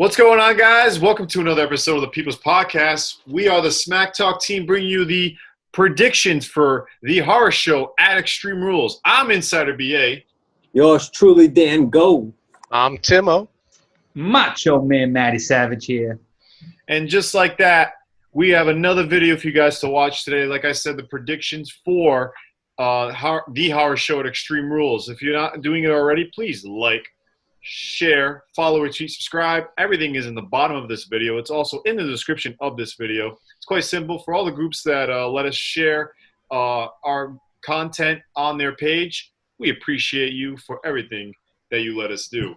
What's going on, guys? Welcome to another episode of the People's Podcast. We are the SmackTalk team bringing you the predictions for the horror show at Extreme Rules. I'm Insider BA. Yours truly, Dan Go. I'm Timo. Macho Man Matty Savage here. And just like that, we have another video for you guys to watch today. Like I said, the predictions for the horror show at Extreme Rules. If you're not doing it already, please like, share, follow, retweet, subscribe. Everything is in the bottom of this video. It's also in the description of this video. It's quite simple. For all the groups that let us share our content on their page, we appreciate you for everything that you let us do.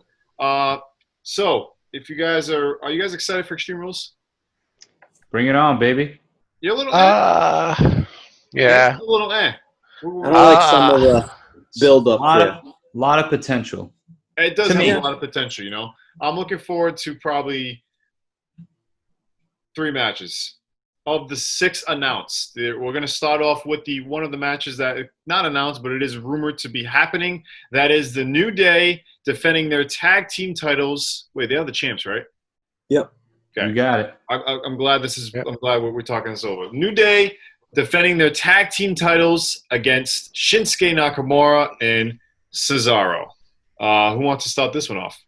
So, if you guys are you guys excited for Extreme Rules? Bring it on, baby. You're a little Yeah. a little I don't like some of the build-up A here. lot of potential. It does To have me. a lot of potential, you know. I'm looking forward to probably 3 matches of the 6 announced. We're going to start off with one of the matches that is not announced, but it is rumored to be happening. That is the New Day defending their tag team titles. Wait, they are the champs, right? Yep. Okay. You got it. I'm glad this is. Yep. I'm glad we're talking this over. New Day defending their tag team titles against Shinsuke Nakamura and Cesaro. Who wants to start this one off?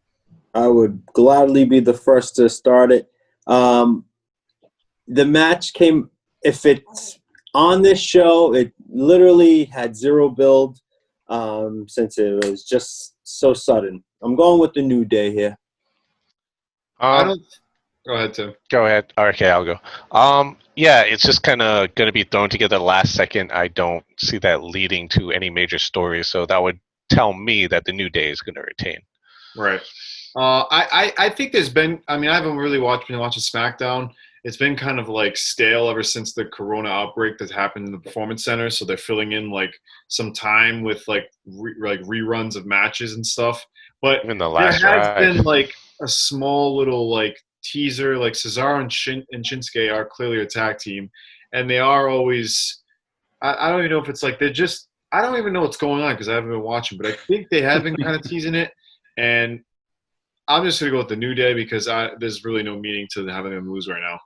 I would gladly be the first to start it. The match came, if it's on this show, it literally had zero build since it was just so sudden. I'm going with the New Day here. Go ahead, Tim. Go ahead. Okay, I'll go. Yeah, it's just kind of going to be thrown together last second. I don't see that leading to any major story, so that would tell me that the New Day is going to retain. Right. I think there's been. I mean, I haven't really been watching SmackDown. It's been kind of like stale ever since the Corona outbreak that happened in the Performance Center. So they're filling in like some time with like reruns of matches and stuff. But Even the there last has ride. been like a small little like teaser. Like Cesaro and Shinsuke are clearly a tag team, and they are always. I don't even know if it's like they're just. I don't even know what's going on because I haven't been watching, but I think they have been kind of teasing it. And I'm just going to go with the New Day because there's really no meaning to having them lose right now.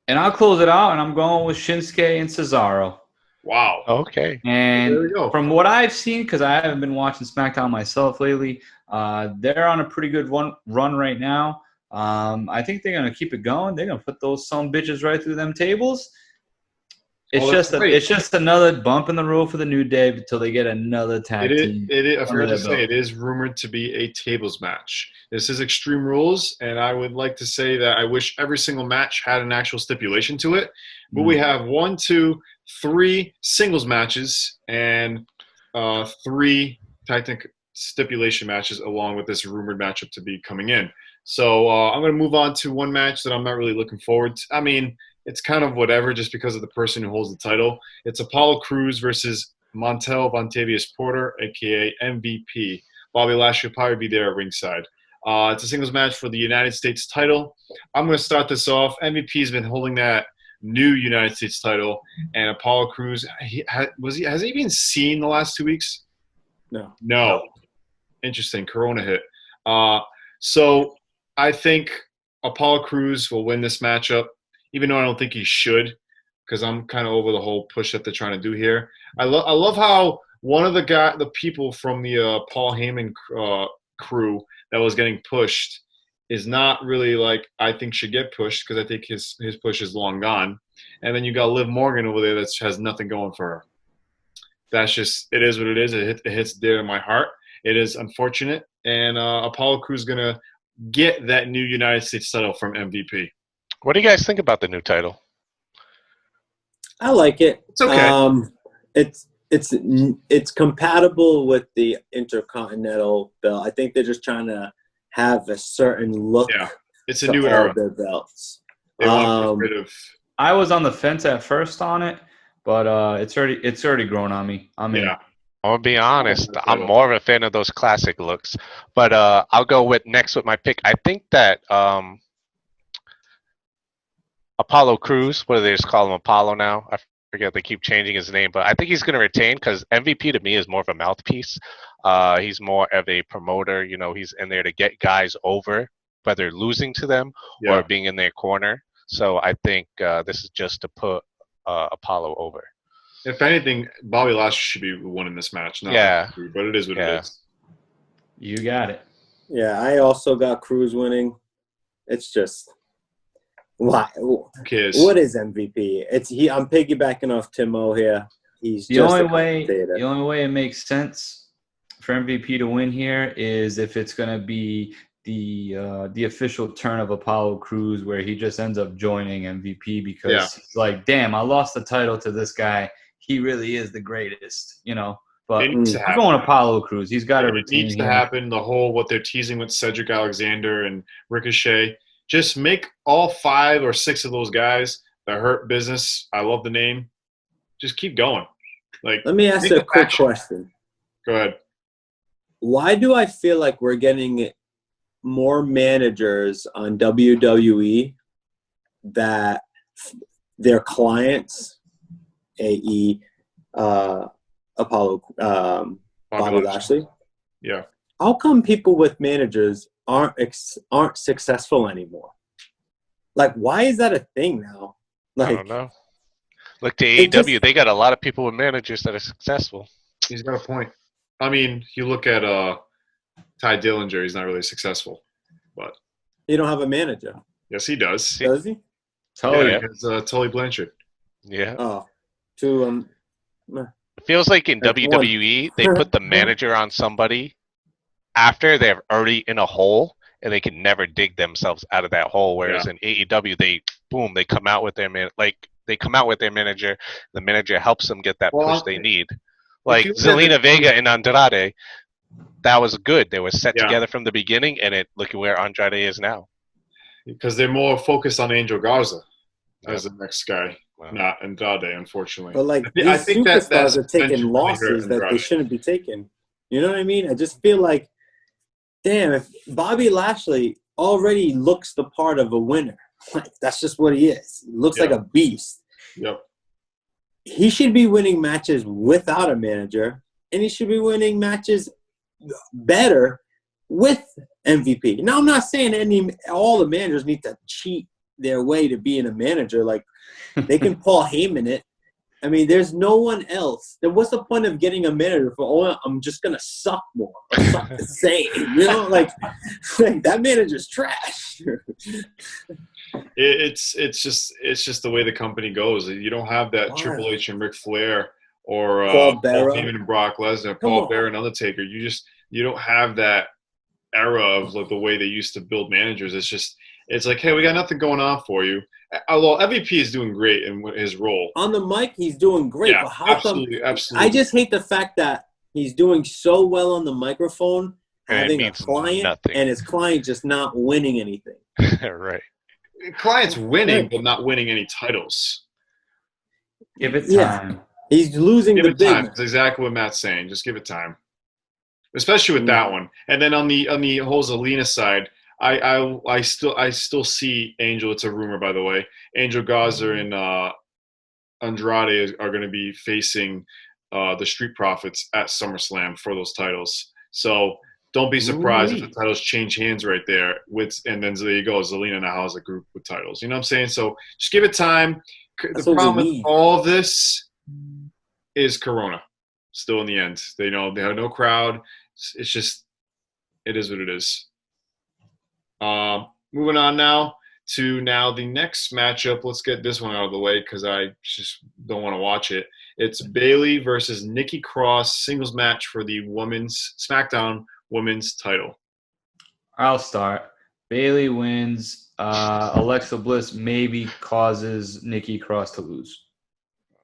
And I'll close it out, and I'm going with Shinsuke and Cesaro. Wow. Okay. And There we go. from what I've seen, because I haven't been watching SmackDown myself lately, they're on a pretty good run right now. I think they're going to keep it going. They're going to put those some bitches right through them tables. It's Oh, that's great. it's just another bump in the road for the New Day until they get another tag team. It is, I forgot to under their say, belt. it is rumored to be a tables match. This is Extreme Rules, and I would like to say that I wish every single match had an actual stipulation to it. But we have 1, 2, 3 singles matches and 3 tactic stipulation matches along with this rumored matchup to be coming in. So I'm going to move on to one match that I'm not really looking forward to. I mean, it's kind of whatever just because of the person who holds the title. It's Apollo Crews versus Montel Vontavious Porter, a.k.a. MVP. Bobby Lashley will probably be there at ringside. It's a singles match for the United States title. I'm going to start this off. MVP has been holding that new United States title, and Apollo Crews, has he been seen the last 2 weeks? No. Interesting. Corona hit. So I think Apollo Crews will win this matchup, even though I don't think he should, because I'm kind of over the whole push that they're trying to do here. I love how one of the people from the Paul Heyman crew that was getting pushed is not really like I think should get pushed because I think his push is long gone. And then you got Liv Morgan over there that has nothing going for her. That's just – it is what it is. It hits dear to my heart. It is unfortunate. And Apollo Crews is going to get that new United States title from MVP. What do you guys think about the new title? I like it. It's okay. It's compatible with the Intercontinental belt. I think they're just trying to have a certain look. Yeah, it's a to new all era. their belts. They want to get rid of. I was on the fence at first on it, but it's already grown on me. I'm in. Yeah. I'm going to be honest. the I'm title. more of a fan of those classic looks. But I'll go with my pick. I think that Apollo Crews, what do they just call him, Apollo now? I forget, they keep changing his name, but I think he's going to retain because MVP to me is more of a mouthpiece. He's more of a promoter. You know, he's in there to get guys over. whether losing to them Yeah. or being in their corner. So I think this is just to put Apollo over. If anything, Bobby Lashley should be winning this match. Not Yeah. but it is what it Yeah. is. You got it. Yeah, I also got Cruz winning. It's just why? Who cares? What is MVP? I'm piggybacking off Timo here. He's The just only a way commentator. the only way it makes sense for MVP to win here is if it's going to be the official turn of Apollo Crews, where he just ends up joining MVP because he's like, damn, I lost the title to this guy. He really is the greatest, you know. But It needs to I'm happen. going Apollo Crews. He's got to It retain needs to here. happen. The whole what they're teasing with Cedric Alexander and Ricochet. Just make all 5 or 6 of those guys the Hurt Business. I love the name. Just keep going. Like, Let me ask make you a the quick faction. question. Go ahead. Why do I feel like we're getting more managers on WWE that their clients, AE, Apollo, Bobby Lashley? Yeah. How come people with managers aren't successful anymore? Like, why is that a thing now? I Like, don't know. Look to it AEW, just- they got a lot of people with managers that are successful. He's got a point. I mean, you look at Ty Dillinger, he's not really successful. But you don't have a manager, yes, he does. does he? Totally. Yeah, because Tully Blanchard. Yeah. Oh, to It feels like in That's one. WWE, they put the manager on somebody after they're already in a hole and they can never dig themselves out of that hole. Whereas in AEW, they come out with their they come out with their manager. The manager helps them get that push they need. Like you look at Zelina Vega and Andrade, that was good. They were set Yeah. together from the beginning, and look at where Andrade is now. Because they're more focused on Angel Garza as the next guy, Wow. not Andrade, unfortunately. But like I these think that's superstars are taking eventually losses hurt that they Andrade. shouldn't be taking. You know what I mean? I just feel like, damn, if Bobby Lashley already looks the part of a winner, like that's just what he is. He looks like a beast. Yep. He should be winning matches without a manager, and he should be winning matches better with MVP. Now, I'm not saying all the managers need to cheat their way to being a manager. Like, they can Paul Heyman it. I mean, there's no one else. Then what's the point of getting a manager for, I'm just going to suck more or suck the same? You know, like that manager's trash. It's just the way the company goes. You don't have that Triple H and Ric Flair or Paul Bearer. Heyman and Brock Lesnar, Come Paul on. Bearer and Undertaker. You don't have that era of like the way they used to build managers. It's like, hey, we got nothing going on for you. Although MVP is doing great in his role. On the mic, he's doing great. Yeah, but how absolutely. I just hate the fact that he's doing so well on the microphone, having a client, nothing. and his client just not winning anything. Right. Clients winning, but not winning any titles. Give it Yeah. time. He's losing Give the it time. big. That's exactly what Matt's saying. Just give it time, especially with that one. And then on the whole Zelina side, I still see Angel. It's a rumor, by the way. Angel Garza and Andrade are going to be facing the Street Profits at SummerSlam for those titles. So don't be surprised if the titles change hands right there. And then there you go. Zelina now has a group with titles. You know what I'm saying? So just give it time. That's The what we problem with need. all of this is Corona. Still in the end, they have no crowd. It's just, it is what it is. Moving on now to the next matchup. Let's get this one out of the way because I just don't want to watch it. It's Bayley versus Nikki Cross singles match for the SmackDown Women's title. I'll start. Bailey wins. Alexa Bliss maybe causes Nikki Cross to lose.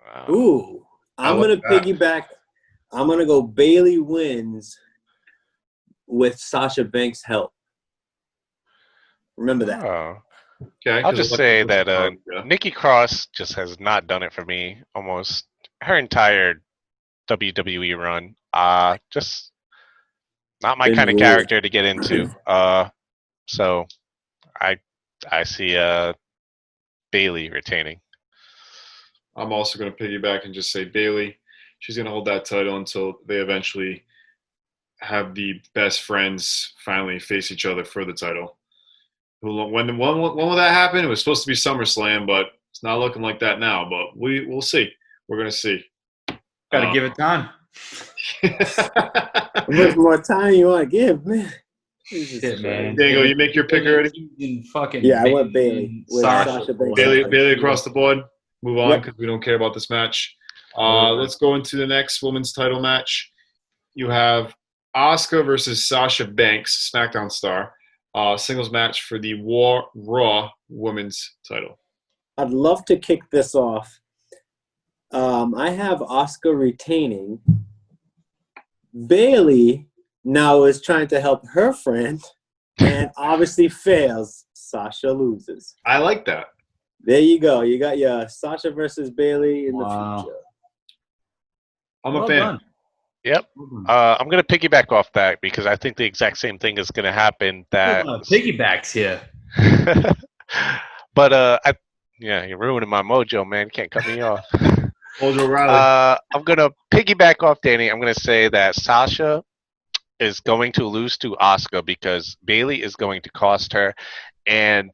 Wow. Ooh, I'm going to piggyback. I'm going to go Bayley wins with Sasha Banks' help. Remember that. Oh. Okay, I'll just say that Nikki Cross just has not done it for me almost her entire WWE run. Just not my kind of character to get into. So I see Bayley retaining. I'm also going to piggyback and just say Bayley. She's going to hold that title until they eventually have the best friends finally face each other for the title. When will that happen? It was supposed to be SummerSlam, but it's not looking like that now. But we'll see. We're gonna see. Got to give it time. How much more time you want to give, man? Shit, man. Diego, you make your pick already? Fucking Yeah, I went Bailey with Sasha Banks. Bailey across the board. Move on because we don't care about this match. Let's go into the next women's title match. You have Asuka versus Sasha Banks, SmackDown star. Singles match for the Raw women's title. I'd love to kick this off. I have Asuka retaining. Bailey now is trying to help her friend and obviously fails. Sasha loses. I like that. There you go. You got your Sasha versus Bailey in the future. I'm a fan. Done. Yep. I'm going to piggyback off that because I think the exact same thing is going to happen. That piggybacks here. But you're ruining my mojo, man. You can't cut me off. Mojo Riley. I'm going to piggyback off Danny. I'm going to say that Sasha is going to lose to Asuka because Bailey is going to cost her, and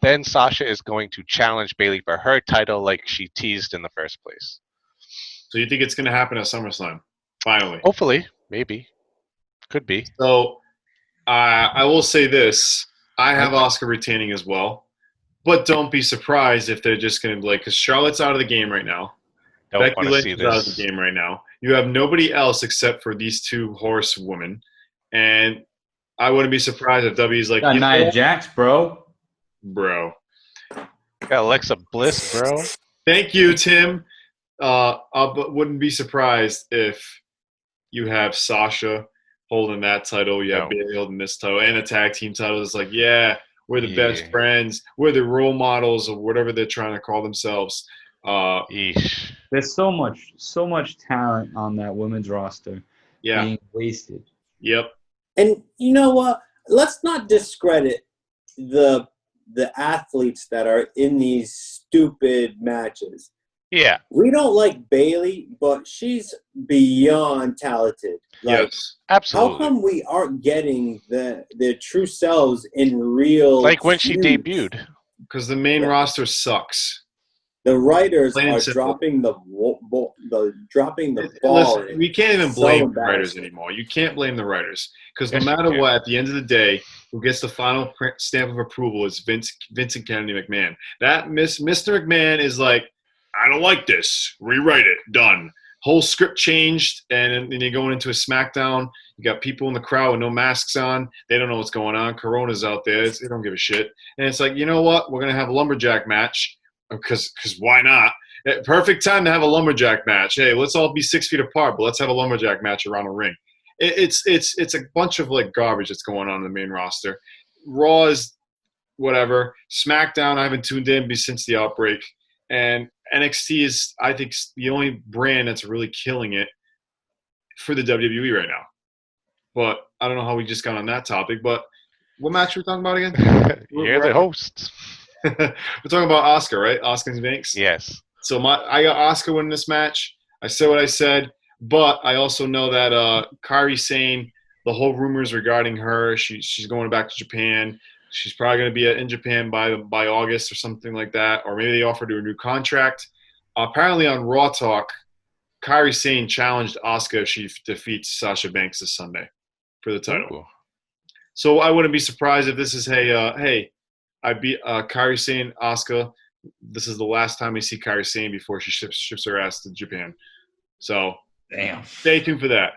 then Sasha is going to challenge Bailey for her title like she teased in the first place. So you think it's going to happen at SummerSlam? Finally. Hopefully. Maybe. Could be. So I will say this. I have Asuka retaining as well. But don't be surprised if they're just going to be like, because Charlotte's out of the game right now. Don't Becky Lynch is out of the game right now. You have nobody else except for these two horsewomen. And I wouldn't be surprised if W's like, got Nia Jax, bro. Bro. Got Alexa Bliss, bro. Thank you, Tim. I wouldn't be surprised if you have Sasha holding that title. You have Bailey holding this title and a tag team title. It's like, we're the best friends. We're the role models of whatever they're trying to call themselves. There's so much talent on that women's roster being wasted. Yep. And you know what? Let's not discredit the athletes that are in these stupid matches. Yeah. We don't like Bailey, but she's beyond talented. Yes. Absolutely. How come we aren't getting their true selves in real like when she debuted? Because the main roster sucks. The writers are dropping the ball. Listen, we can't even blame the writers anymore. You can't blame the writers because no matter what, at the end of the day, who gets the final stamp of approval is Vincent Kennedy McMahon. That Mr. McMahon is like, I don't like this. Rewrite it. Done. Whole script changed, and then you're going into a SmackDown. You got people in the crowd with no masks on. They don't know what's going on. Corona's out there. They don't give a shit. And it's like, you know what? We're going to have a lumberjack match. Because why not? Perfect time to have a lumberjack match. Hey, let's all be 6 feet apart, but let's have a lumberjack match around the ring. It's a bunch of like garbage that's going on in the main roster. Raw is whatever. SmackDown, I haven't tuned in since the outbreak, and NXT is, I think, the only brand that's really killing it for the WWE right now. But I don't know how we just got on that topic. But what match are we talking about again? You're the host. We're talking about Asuka, right? Asuka and Banks? Yes. So I got Asuka winning this match. I said what I said, but I also know that Kairi Sane, the whole rumors regarding her, she's going back to Japan. She's probably going to be in Japan by August or something like that, or maybe they offered her a new contract. Apparently on Raw Talk, Kairi Sane challenged Asuka if she defeats Sasha Banks this Sunday for the title. Ooh. So I wouldn't be surprised if this is, hey, I beat Kairi Sane, Asuka. This is the last time we see Kairi Sane before she ships her ass to Japan. So, damn. Stay tuned for that.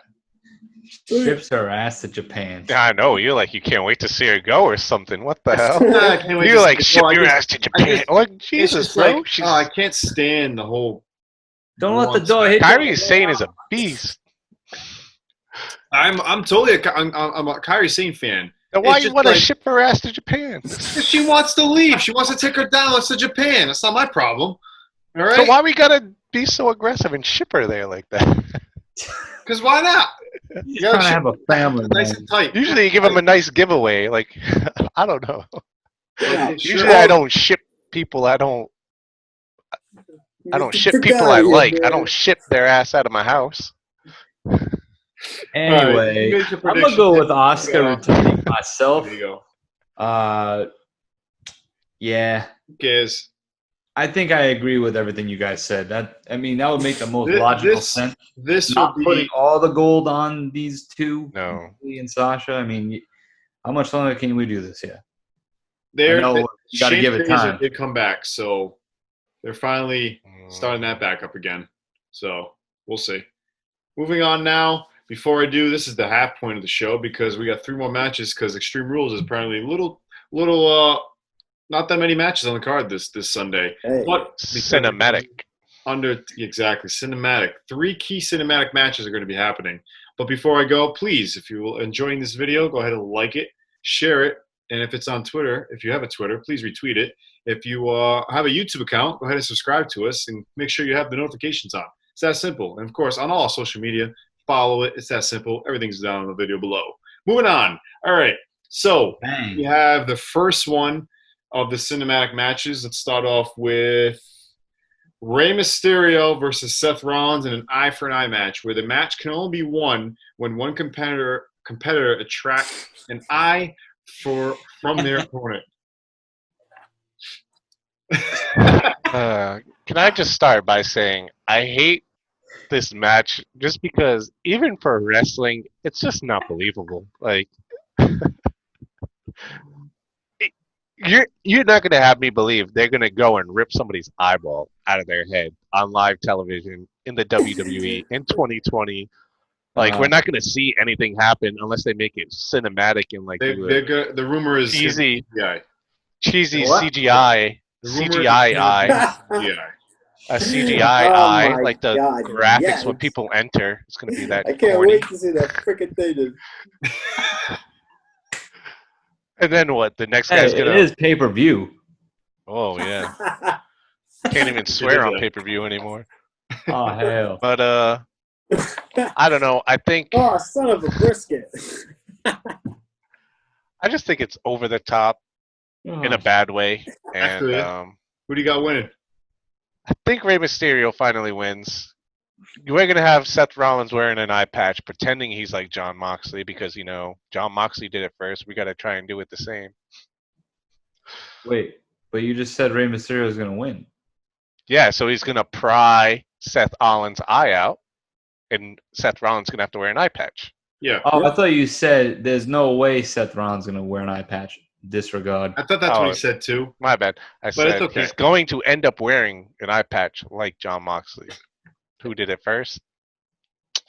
Ships her ass to Japan. I know. You're like, you can't wait to see her go or something. What the hell? I can't wait You're like, ship your ass to Japan. Like, Jesus, bro. Like, I can't stand the whole. Don't let the door hit you. Kairi Sane is a beast. I'm totally I'm a Kairi Sane fan. Then why you want to ship her ass to Japan? If she wants to leave, she wants to take her down to Japan. That's not my problem. All right. So why we gotta be so aggressive and ship her there like that? Because why not? You gotta have a family. Nice and tight. Usually you give them a nice giveaway. Like, I don't know. Yeah, Usually I don't ship people. I don't ship people I like. I don't ship their ass out of my house. Anyway, I'm gonna go with Asuka retaining myself. There you go. Yeah. Who cares? I think I agree with everything you guys said. That would make the most This logical sense. this will Not putting be all the gold on these two, No. Lee and Sasha. I mean, how much longer can we do this here? I there. know you got to Shane give it Fraser time. did come back, so they're finally starting that back up again. So we'll see. Moving on now. Before I do, this is the half point of the show because we got 3 more matches because Extreme Rules is apparently little not that many matches on the card this Sunday. Hey. But Cinematic. Exactly cinematic. 3 key cinematic matches are going to be happening. But before I go, please, if you're enjoying this video, go ahead and like it, share it, and if it's on Twitter, if you have a Twitter, please retweet it. If you have a YouTube account, go ahead and subscribe to us and make sure you have the notifications on. It's that simple. And of course, on all social media, follow it. It's that simple. Everything's down in the video below. Moving on. All right. So we have the first one of the cinematic matches. Let's start off with Rey Mysterio versus Seth Rollins in an eye for an eye match, where the match can only be won when one competitor attracts an eye from their opponent. Can I just start by saying I hate this match just because even for wrestling, it's just not believable. Like, you're not gonna have me believe they're gonna go and rip somebody's eyeball out of their head on live television in the WWE in 2020. Like, we're not gonna see anything happen unless they make it cinematic and like the rumor is cheesy What? CGI eye. A CGI eye, like the graphics when people enter. It's going to be that I can't corny. wait to see that freaking thing. And then what? The next guy's going to... It is pay-per-view. Oh, yeah. Can't even swear on pay-per-view anymore. Oh, hell. But, I don't know. I think... Oh, son of a brisket. I just think it's over the top in a bad way. And who do you got winning? I think Rey Mysterio finally wins. We're going to have Seth Rollins wearing an eye patch, pretending he's like John Moxley because, you know, John Moxley did it first. We got to try and do it the same. Wait, but you just said Rey Mysterio is going to win. Yeah, so he's going to pry Seth Rollins' eye out, and Seth Rollins going to have to wear an eye patch. Yeah. Oh, I thought you said there's no way Seth Rollins is going to wear an eye patch. Disregard. I thought that's what he said too. My bad. I said okay. He's going to end up wearing an eye patch like John Moxley. Who did it first?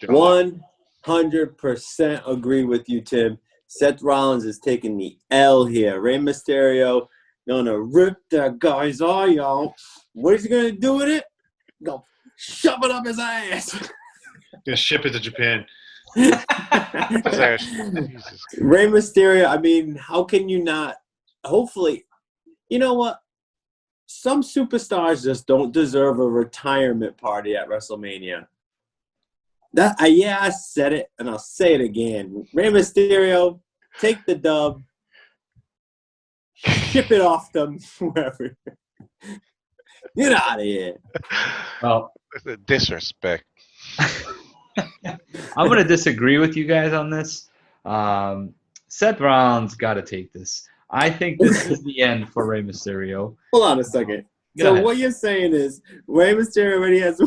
100% agree with you, Tim. Seth Rollins is taking the L here. Rey Mysterio gonna rip that guy's eye out. What is he gonna do with it? Go shove it up his ass. Gonna ship it to Japan. Rey Mysterio, I mean, how can you not? Hopefully, you know what? Some superstars just don't deserve a retirement party at WrestleMania. I said it, and I'll say it again. Rey Mysterio, take the dub, ship it off them wherever. Get out of here. Well, disrespect. I'm going to disagree with you guys on this. Seth Rollins got to take this. I think this is the end for Rey Mysterio. Hold on a second. So what you're saying is Rey Mysterio already has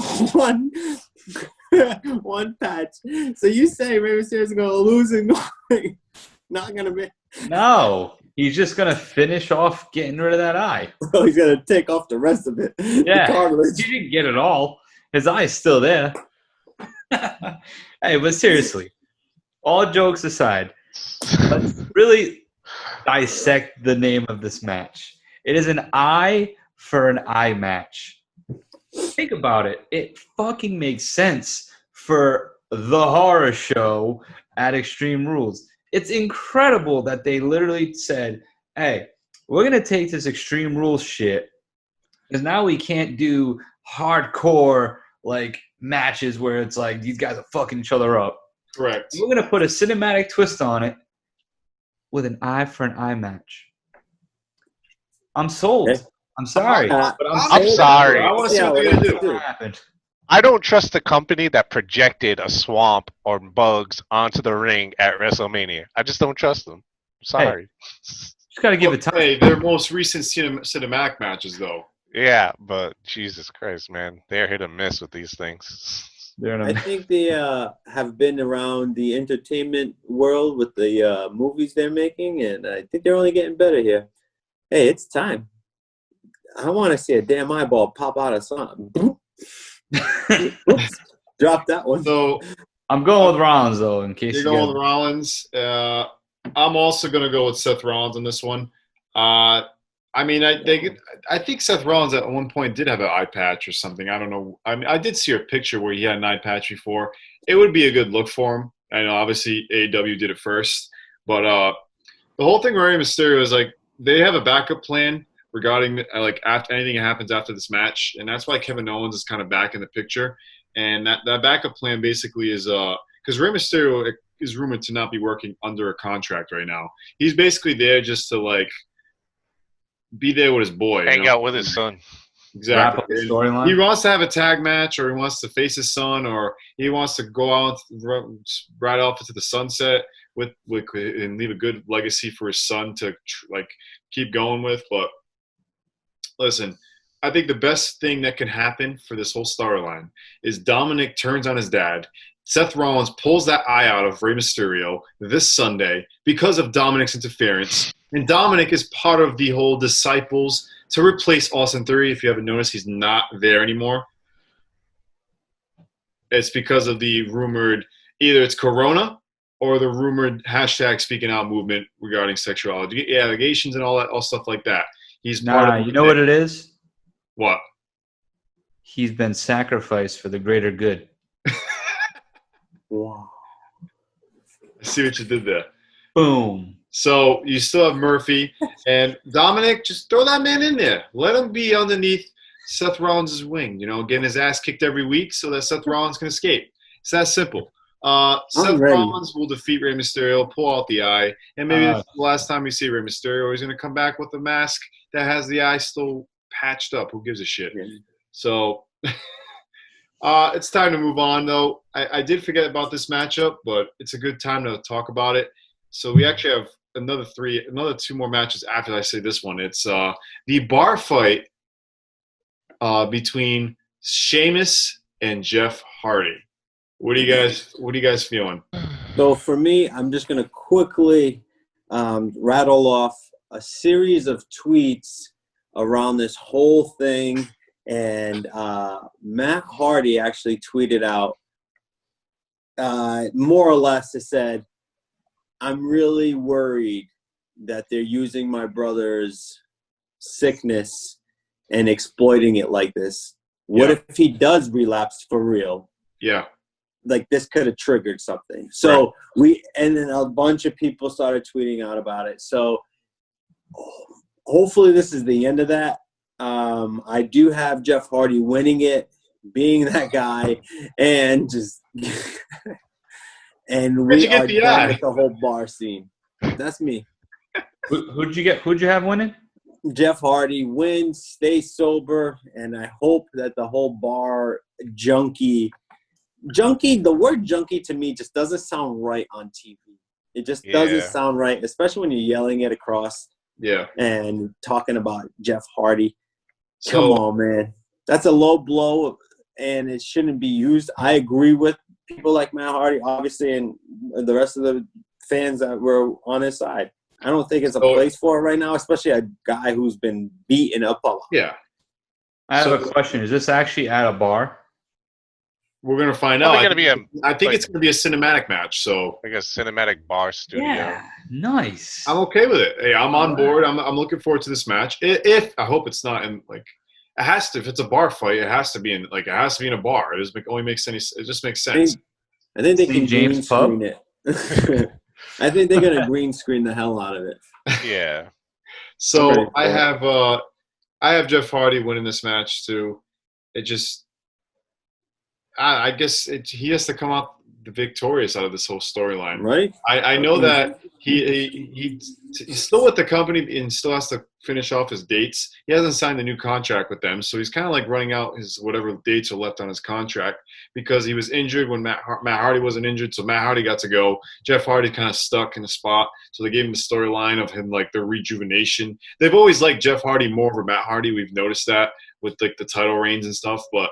one patch. So you say Rey Mysterio's going to lose and not going to be... No. He's just going to finish off getting rid of that eye. Oh, he's going to take off the rest of it. Yeah. He didn't get it all. His eye's still there. Hey, but seriously, all jokes aside, let's really dissect the name of this match. It is an eye for an eye match. Think about it. It fucking makes sense for the horror show at Extreme Rules. It's incredible that they literally said, hey, we're going to take this Extreme Rules shit because now we can't do hardcore like matches where it's like these guys are fucking each other up. Correct. We're going to put a cinematic twist on it with an eye for an eye match. I'm sold. Okay. I'm sorry. But I'm sorry. I want to see what they're going to do. I don't trust the company that projected a swamp or bugs onto the ring at WrestleMania. I just don't trust them. Sorry. Hey, Just got to give it time. Hey, their most recent cinematic matches, though. Yeah, but Jesus Christ, man, they're hit or miss with these things. I think they have been around the entertainment world with the movies they're making, and I think they're only getting better here. Hey, it's time. I want to see a damn eyeball pop out of something. Oops, drop that one. So I'm going with Rollins, though, in case you're going with Rollins. I'm also going to go with Seth Rollins on this one. I mean, I think Seth Rollins at one point did have an eye patch or something. I don't know. I mean, I did see a picture where he had an eye patch before. It would be a good look for him. I know, obviously, AEW did it first. But the whole thing with Rey Mysterio is, like, they have a backup plan regarding, like, after anything that happens after this match. And that's why Kevin Owens is kind of back in the picture. And that backup plan basically is because Rey Mysterio is rumored to not be working under a contract right now. He's basically there just to, like, be there with his boy. Hang out with his son. Exactly. Wrap up the storyline. He wants to have a tag match, or he wants to face his son, or he wants to go out right off into the sunset with and leave a good legacy for his son to like keep going with. But listen, I think the best thing that can happen for this whole storyline is Dominic turns on his dad. Seth Rollins pulls that eye out of Rey Mysterio this Sunday because of Dominic's interference. And Dominic is part of the whole Disciples to replace Austin Theory. If you haven't noticed, he's not there anymore. It's because of the rumored, either it's Corona or the rumored hashtag speaking out movement regarding sexuality, allegations and all stuff like that. He's part of you know what it is? What? He's been sacrificed for the greater good. Wow. I see what you did there. Boom. So you still have Murphy and Dominic. Just throw that man in there. Let him be underneath Seth Rollins' wing. You know, getting his ass kicked every week so that Seth Rollins can escape. It's that simple. Seth Rollins will defeat Rey Mysterio, pull out the eye, and maybe this is the last time you see Rey Mysterio. He's going to come back with a mask that has the eye still patched up. Who gives a shit? So it's time to move on, though. I did forget about this matchup, but it's a good time to talk about it. So we actually have another two more matches after I say this one. It's the bar fight between Sheamus and Jeff Hardy. What are you guys feeling? So for me, I'm just going to quickly rattle off a series of tweets around this whole thing. And Matt Hardy actually tweeted out more or less, it said, I'm really worried that they're using my brother's sickness and exploiting it like this. What if he does relapse for real? Yeah. Like this could have triggered something. So and then a bunch of people started tweeting out about it. So hopefully this is the end of that. I do have Jeff Hardy winning it, being that guy, and just and we are done with the whole bar scene. That's me. Who'd you have winning? Jeff Hardy wins, stays sober, and I hope that the whole bar junkie, the word junkie to me just doesn't sound right on TV. It just doesn't sound right, especially when you're yelling it across and talking about Jeff Hardy. Come on, man. That's a low blow, and it shouldn't be used. I agree with people like Matt Hardy, obviously, and the rest of the fans that were on his side. I don't think it's a place for it right now, especially a guy who's been beaten up a lot. Yeah. I have a question. Is this actually at a bar? We're going to find out. I think it's going to be a cinematic match. So like a cinematic bar studio. Yeah, nice. I'm okay with it. Hey, I'm on board. I'm looking forward to this match. If I hope it's not in like it has to. If it's a bar fight, it has to be in like it has to be in a bar. It only makes any. It just makes sense. I think they can green screen it. I think they're gonna green screen the hell out of it. Yeah. So I have Jeff Hardy winning this match too. It just. I guess he has to come out victorious out of this whole storyline. Right? I know that he's still with the company and still has to finish off his dates. He hasn't signed a new contract with them, so he's kind of like running out his whatever dates are left on his contract because he was injured when Matt Hardy wasn't injured, so Matt Hardy got to go. Jeff Hardy kind of stuck in the spot, so they gave him the storyline of him like the rejuvenation. They've always liked Jeff Hardy more over Matt Hardy. We've noticed that with like the title reigns and stuff, but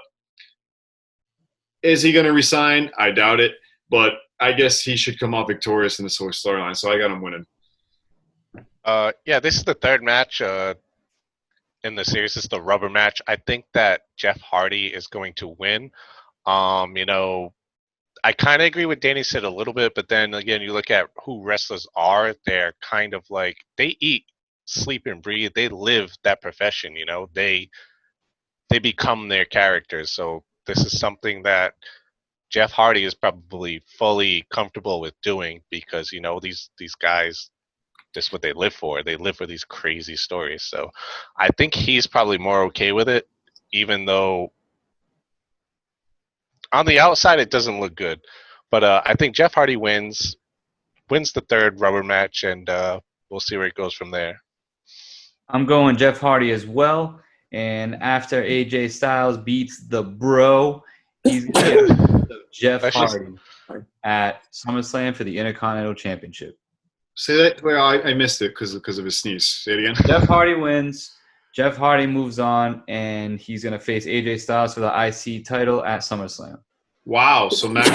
is he going to resign? I doubt it. But I guess he should come out victorious in this whole storyline. So I got him winning. Yeah, this is the third match in the series. This is the rubber match. I think that Jeff Hardy is going to win. You know, I kind of agree with Danny said a little bit, but then again, you look at who wrestlers are. They're kind of like they eat, sleep, and breathe. They live that profession. You know, they become their characters. So this is something that Jeff Hardy is probably fully comfortable with doing because, you know, these guys, this is what they live for. They live for these crazy stories. So I think he's probably more okay with it, even though on the outside it doesn't look good. But I think Jeff Hardy wins the third rubber match, and we'll see where it goes from there. I'm going Jeff Hardy as well. And after AJ Styles beats the bro, he's going to get Jeff Hardy at SummerSlam for the Intercontinental Championship. Say that. Well, I missed it because of his sneeze. Say it again. Jeff Hardy wins. Jeff Hardy moves on, and he's going to face AJ Styles for the IC title at SummerSlam. Wow. So Matt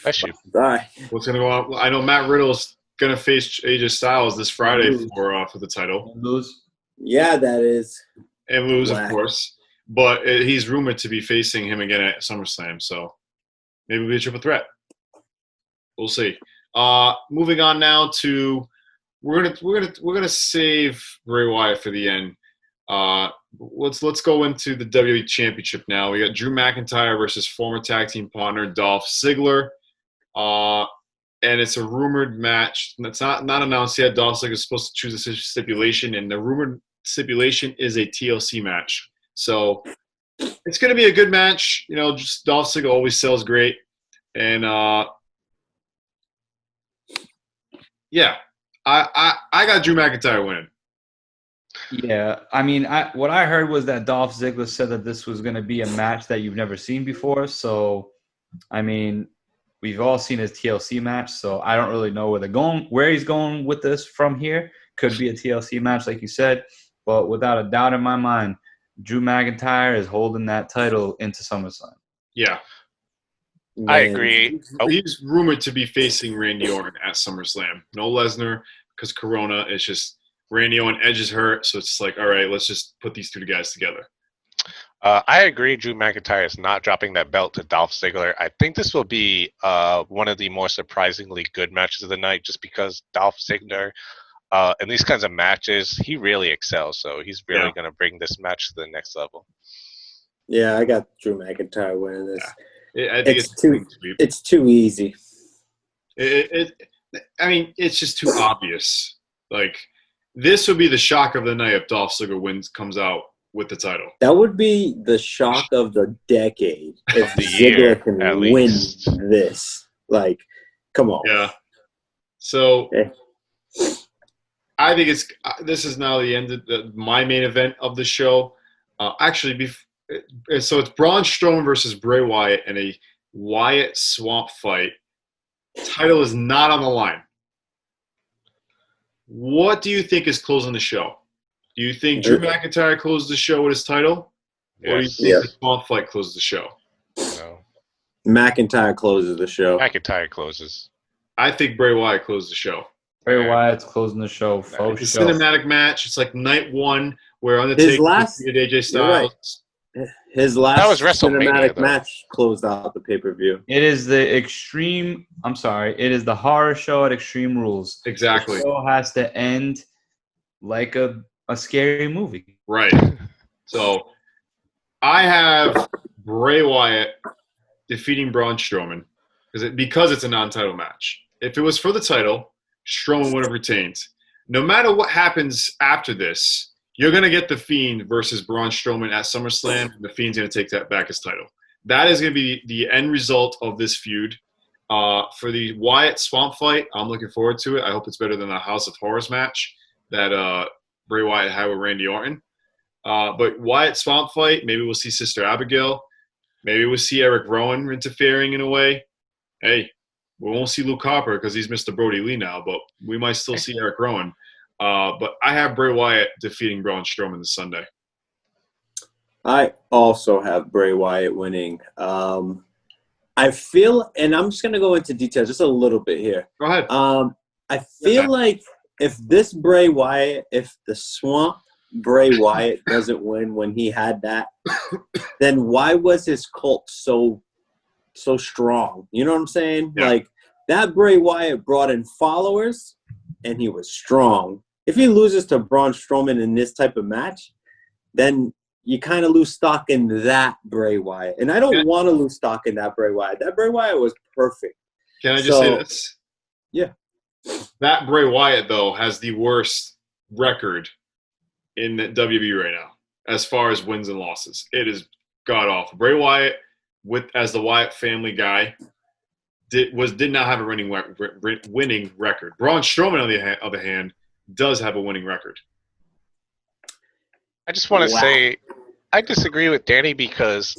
Bless you. What's going to go on? I know Matt Riddle's going to face AJ Styles this Friday for the title. And lose? Yeah, that is. And lose, of course. But he's rumored to be facing him again at SummerSlam, so maybe it'll be a triple threat. We'll see. Moving on now to we're gonna save Bray Wyatt for the end. Let's go into the WWE Championship now. We got Drew McIntyre versus former tag team partner Dolph Ziggler. And it's a rumored match. It's not announced yet. Dolph Ziggler is supposed to choose a stipulation, and the rumored stipulation is a TLC match. So it's going to be a good match. You know, just Dolph Ziggler always sells great. And, yeah, I got Drew McIntyre winning. Yeah, I mean, what I heard was that Dolph Ziggler said that this was going to be a match that you've never seen before. So, I mean, we've all seen his TLC match, so I don't really know where he's going with this from here. Could be a TLC match, like you said, but without a doubt in my mind, Drew McIntyre is holding that title into SummerSlam. Yeah. I agree. He's rumored to be facing Randy Orton at SummerSlam. No Lesnar because Corona. It's just Randy Orton, Edge is hurt, so it's like, all right, let's just put these two guys together. I agree. Drew McIntyre is not dropping that belt to Dolph Ziggler. I think this will be one of the more surprisingly good matches of the night just because Dolph Ziggler, in these kinds of matches, he really excels. So he's really going to bring this match to the next level. Yeah, I got Drew McIntyre winning this. Yeah. I think it's too easy. I mean, it's just too obvious. Like, this would be the shock of the night if Dolph Ziggler comes out with the title. That would be the shock of the decade if the Ziggler year, can at win least. this. Like, come on. Yeah. So I think this is now the end of my main event of the show. So it's Braun Strowman versus Bray Wyatt in a Wyatt Swamp fight. Title is not on the line. What do you think is closing the show? Do you think Drew McIntyre closed the show with his title? Yes. Or do you think the Swamp fight closed the show? No. McIntyre closes the show. McIntyre closes. I think Bray Wyatt closed the show. Bray Wyatt's closing the show. It's a cinematic match. It's like night one where Undertaker defeated AJ Styles. Right. His last That was WrestleMania, cinematic though. match closed out the pay-per-view. It is the horror show at Extreme Rules. Exactly. The show has to end like a scary movie. Right. So I have Bray Wyatt defeating Braun Strowman because it's a non-title match. If it was for the title, Strowman would have retained. No matter what happens after this, you're going to get The Fiend versus Braun Strowman at SummerSlam, and The Fiend's going to take that back as title. That is going to be the end result of this feud. For the Wyatt Swamp fight, I'm looking forward to it. I hope it's better than the House of Horrors match that Bray Wyatt had with Randy Orton. But Wyatt Swamp fight, maybe we'll see Sister Abigail. Maybe we'll see Eric Rowan interfering in a way. Hey, we won't see Luke Harper because he's Mr. Brody Lee now, but we might still see Eric Rowan. But I have Bray Wyatt defeating Braun Strowman this Sunday. I also have Bray Wyatt winning. I feel, and I'm just going to go into detail just a little bit here. Go ahead. I feel like if this Bray Wyatt, if the Swamp Bray Wyatt doesn't win when he had that, then why was his cult so strong? You know what I'm saying? Yeah. Like, that Bray Wyatt brought in followers, and he was strong. If he loses to Braun Strowman in this type of match, then you kind of lose stock in that Bray Wyatt. And I don't want to lose stock in that Bray Wyatt. That Bray Wyatt was perfect. Can I just say this? Yeah. That Bray Wyatt, though, has the worst record in the WWE right now as far as wins and losses. It is god-awful. Bray Wyatt, as the Wyatt family guy, did not have a winning record. Braun Strowman, on the other hand, does have a winning record. I just want to say I disagree with Danny because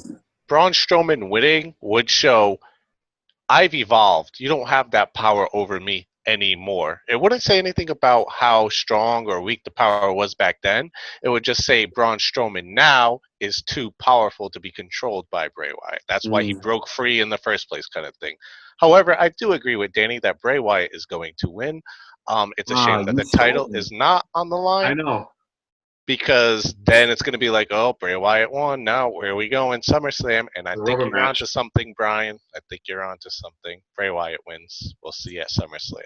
Braun Strowman winning would show I've evolved. You don't have that power over me anymore. It wouldn't say anything about how strong or weak the power was back then. It would just say Braun Strowman now is too powerful to be controlled by Bray Wyatt. That's why he broke free in the first place, kind of thing. However, I do agree with Danny that Bray Wyatt is going to win. It's a shame that the title is not on the line. I know. Because then it's going to be like, oh, Bray Wyatt won. Now where are we going? SummerSlam. And I think you're onto something, Brian. I think you're onto something. Bray Wyatt wins. We'll see you at SummerSlam.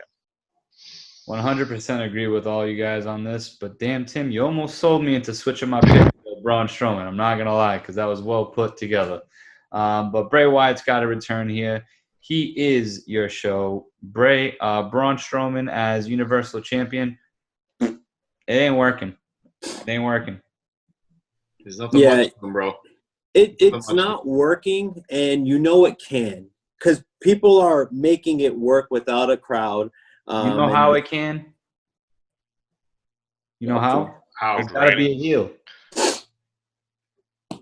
100% agree with all you guys on this. But damn, Tim, you almost sold me into switching my pick to Braun Strowman. I'm not going to lie because that was well put together. But Bray Wyatt's got to return here. He is your show. Braun Strowman as Universal Champion. It ain't working. It ain't working. There's nothing much of them, bro. It's not working, and you know it can. Because people are making it work without a crowd. You know how it can? You know how? How? It's got to be a heel.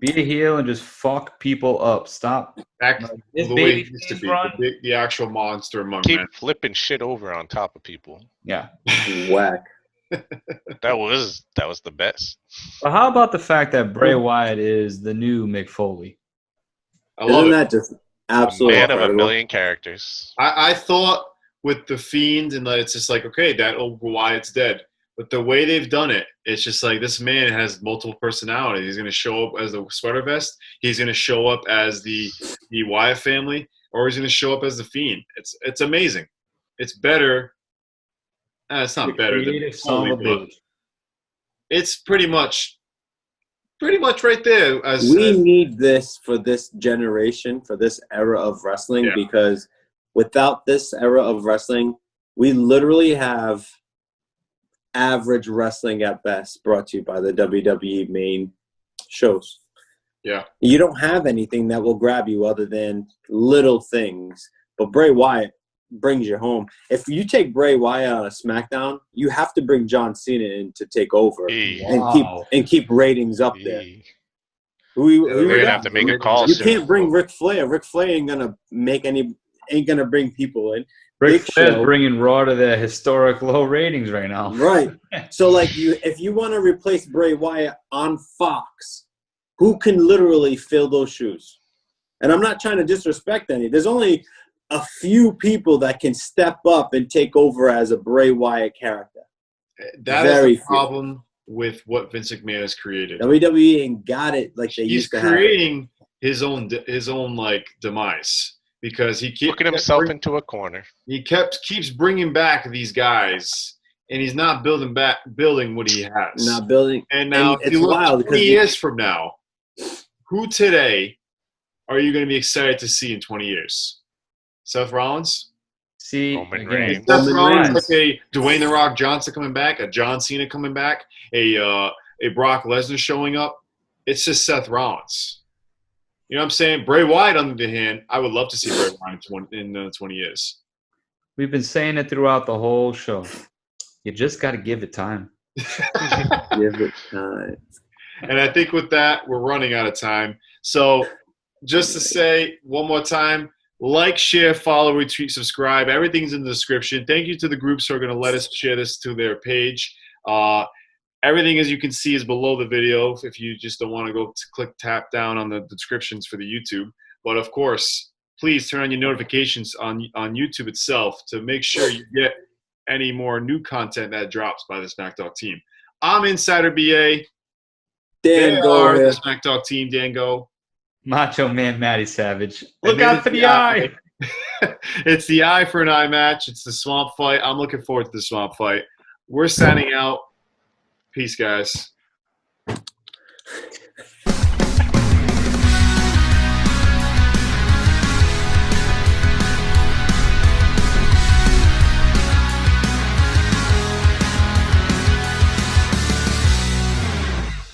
Be a heel and just fuck people up. Stop. Back this the way it used to be. The actual monster among men. Keep flipping shit over on top of people. Yeah. Whack. That was the best. But how about the fact that Bray Wyatt is the new Mick Foley? Isn't that just absolutely man incredible? Of a million characters? I thought with the Fiend and it's just like, okay, that old Wyatt's dead. But the way they've done it, it's just like this man has multiple personalities. He's going to show up as the sweater vest. He's going to show up as the Wyatt family, or he's going to show up as the Fiend. It's amazing. It's better. It's not better than Foley, but it's pretty much right there. We need this for this generation, for this era of wrestling, because without this era of wrestling, we literally have average wrestling at best, brought to you by the WWE main shows. Yeah. You don't have anything that will grab you other than little things. But Bray Wyatt brings you home. If you take Bray Wyatt on a SmackDown, you have to bring John Cena in to take over and keep ratings up there. We're gonna have to make a call. You can't bring Ric Flair. Ric Flair ain't gonna bring people in. Ric Flair's bringing Raw to their historic low ratings right now. Right. So if you want to replace Bray Wyatt on Fox, who can literally fill those shoes? And I'm not trying to disrespect any. There's only a few people that can step up and take over as a Bray Wyatt character. That is the problem with what Vince McMahon has created. WWE ain't got it like they used to have. He's creating his own like demise because he keeps looking himself into a corner. He keeps bringing back these guys, and he's not building what he has. Not building. And now, it's wild 20 years from now, who today are you going to be excited to see in 20 years? Seth Rollins? See, again, Seth Rollins, like a Dwayne The Rock Johnson coming back, a John Cena coming back, a Brock Lesnar showing up. It's just Seth Rollins. You know what I'm saying? Bray Wyatt, on the other hand, I would love to see Bray Wyatt in 20 years. We've been saying it throughout the whole show. You just got to give it time. Give it time. And I think with that, we're running out of time. So just to say one more time, like, share, follow, retweet, subscribe. Everything's in the description. Thank you to the groups who are going to let us share this to their page. Everything, as you can see, is below the video if you just don't want to go tap down on the descriptions for the YouTube. But, of course, please turn on your notifications on YouTube itself to make sure you get any more new content that drops by the SmackTalk team. I'm Insider BA. Dan They are Go. the SmackTalk team. Dan Go. Macho Man Matty Savage. Look out for the eye. It's the eye for an eye match. It's the swamp fight. I'm looking forward to the swamp fight. We're signing out. Peace, guys.